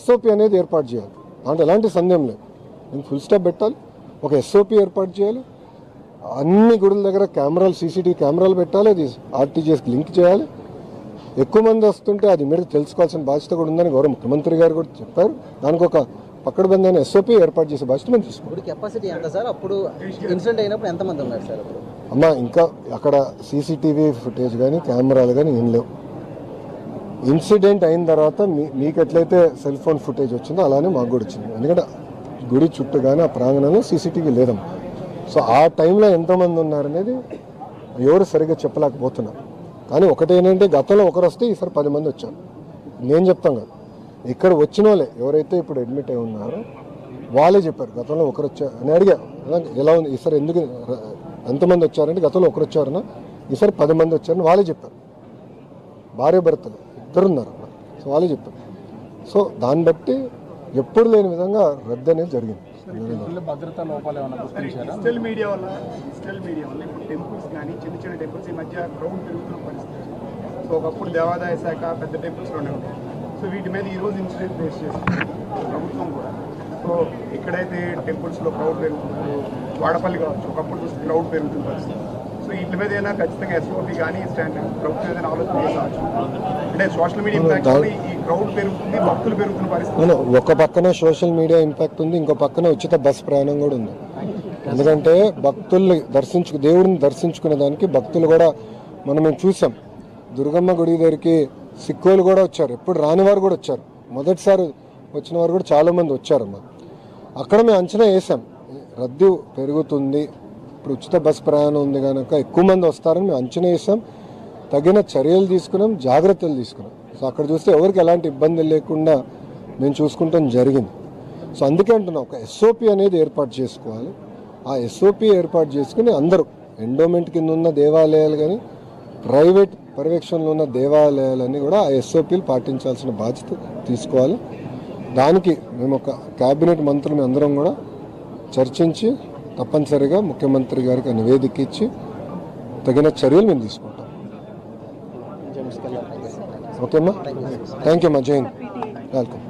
SOP అనేది ఏర్పాటు చేయాలి. దాంట్లో ఎలాంటి సందేహం లేదు. నేను ఫుల్ స్టాప్ పెట్టాలి, ఒక ఎస్ఓపి ఏర్పాటు చేయాలి. అన్ని గుడుల దగ్గర కెమెరాలు, సీసీటీవీ కెమెరాలు పెట్టాలి. అది ఆర్టీజీఎస్కి లింక్ చేయాలి. ఎక్కువ మంది వస్తుంటే అది మీరు తెలుసుకోవాల్సిన బాధ్యత కూడా ఉందని గౌరవ ముఖ్యమంత్రి గారు కూడా చెప్పారు. దానికి ఒక పక్కడబందైన ఎస్ఓపి ఏర్పాటు చేసే బాధ్యత మేము తీసుకుంటాం. కెపాసిటీ ఎంత సార్? అప్పుడు ఇన్సిడెంట్ అయినప్పుడు ఎంతమంది ఉన్నారు సార్? అమ్మ, ఇంకా అక్కడ సీసీటీవీ ఫుటేజ్ కానీ కెమెరాలు కానీ ఏం లేవు. ఇన్సిడెంట్ అయిన తర్వాత మీకు ఎట్లయితే సెల్ ఫోన్ ఫుటేజ్ వచ్చిందో అలానే మాకు కూడా వచ్చింది. ఎందుకంటే గుడి చుట్టూ కానీ ఆ ప్రాంగణంలో సీసీటీవీ లేదమ్మా. సో ఆ టైంలో ఎంతమంది ఉన్నారనేది ఎవరు సరిగ్గా చెప్పలేకపోతున్నారు. కానీ ఒకటేంటంటే గతంలో ఒకరు వస్తే ఈసారి 10 మంది వచ్చారు. నేను చెప్తాం కదా, ఇక్కడ వచ్చిన వాళ్ళే ఎవరైతే ఇప్పుడు అడ్మిట్ అయి ఉన్నారో వాళ్ళే చెప్పారు గతంలో ఒకరు వచ్చారు అని. అడిగా ఎలా ఉంది ఈసారి, ఎందుకు ఎంతమంది వచ్చారంటే గతంలో ఒకరు వచ్చారన్నా, ఈసారి 10 మంది వచ్చారని వాళ్ళే చెప్పారు. భార్య భర్తలు ఇద్దరున్నారు. సో వాళ్ళే చెప్పారు. సో దాన్ని బట్టి ఎప్పుడు లేని విధంగా రద్దు అనేది జరిగింది. భద్రతా లోపాలు ఏమైనా గుర్తించారా? డిజిటల్ మీడియా వల్ల ఇప్పుడు టెంపుల్స్ కానీ చిన్న చిన్న టెంపుల్స్ ఈ మధ్య క్రౌడ్ పెరుగుతున్న పరిస్థితి. సో ఒకప్పుడు దేవాదాయ శాఖ పెద్ద టెంపుల్స్లోనే ఉంటాయి. సో వీటి మీద ఈరోజు ఇన్సిడెంట్ ఫేస్ చేస్తుంది ప్రభుత్వం కూడా. సో ఎక్కడైతే టెంపుల్స్లో క్రౌడ్ పెరుగుతుందో, వాడపల్లి కావచ్చు, ఒకప్పుడు చూస్తే క్రౌడ్ పెరుగుతున్న పరిస్థితి. సో వీటి మీద అయినా ఖచ్చితంగా ఎస్ఓపి కానీ స్టాండ్ ప్రభుత్వం ఏదైనా ఆలోచన కావచ్చు. అంటే సోషల్ మీడియా ఇంపాక్ట్ ఈ క్రౌడ్ పెరుగుతుంది, భక్తులు పెరుగుతున్న పరిస్థితి. ఒక పక్కన సోషల్ మీడియా ఇంపాక్ట్ ఉంది, ఇంకో పక్కన ఉచిత బస్ ప్రయాణం కూడా ఉంది. ఎందుకంటే భక్తుల్ని దేవుడిని దర్శించుకునే దానికి భక్తులు కూడా మనం చూసాం. దుర్గమ్మ గుడి దగ్గరికి సిక్కులు కూడా వచ్చారు, ఎప్పుడు రాని వారు కూడా వచ్చారు. మొదటిసారి వచ్చిన వారు కూడా చాలామంది వచ్చారమ్మా. అక్కడ మేము అంచనా వేసాం, రద్దీ పెరుగుతుంది, ఇప్పుడు ఉచిత బస్ ప్రయాణం ఉంది కనుక ఎక్కువ మంది వస్తారని మేము అంచనా వేసాం. తగిన చర్యలు తీసుకున్నాం, జాగ్రత్తలు తీసుకున్నాం. సో అక్కడ చూస్తే ఎవరికి ఎలాంటి ఇబ్బంది లేకుండా మేము చూసుకుంటాం జరిగింది. సో అందుకే అంటున్నాం, ఒక ఎస్ఓపి అనేది ఏర్పాటు చేసుకోవాలి. ఆ ఎస్ఓపి ఏర్పాటు చేసుకుని అందరూ ఎండోమెంట్ కింద ఉన్న దేవాలయాలు కానీ ప్రైవేట్ పర్యవేక్షణలో ఉన్న దేవాలయాలన్నీ కూడా ఆ ఎస్ఓపీలు పాటించాల్సిన బాధ్యత తీసుకోవాలి. దానికి మేము ఒక క్యాబినెట్ మంత్రులు అందరం కూడా చర్చించి తప్పనిసరిగా ముఖ్యమంత్రి గారికి నివేదిక ఇచ్చి తగిన చర్యలు మేము తీసుకుంటాం. ఓకే అమ్మా, థ్యాంక్ యూ అమ్మా. జై హింద్, వెల్కమ్.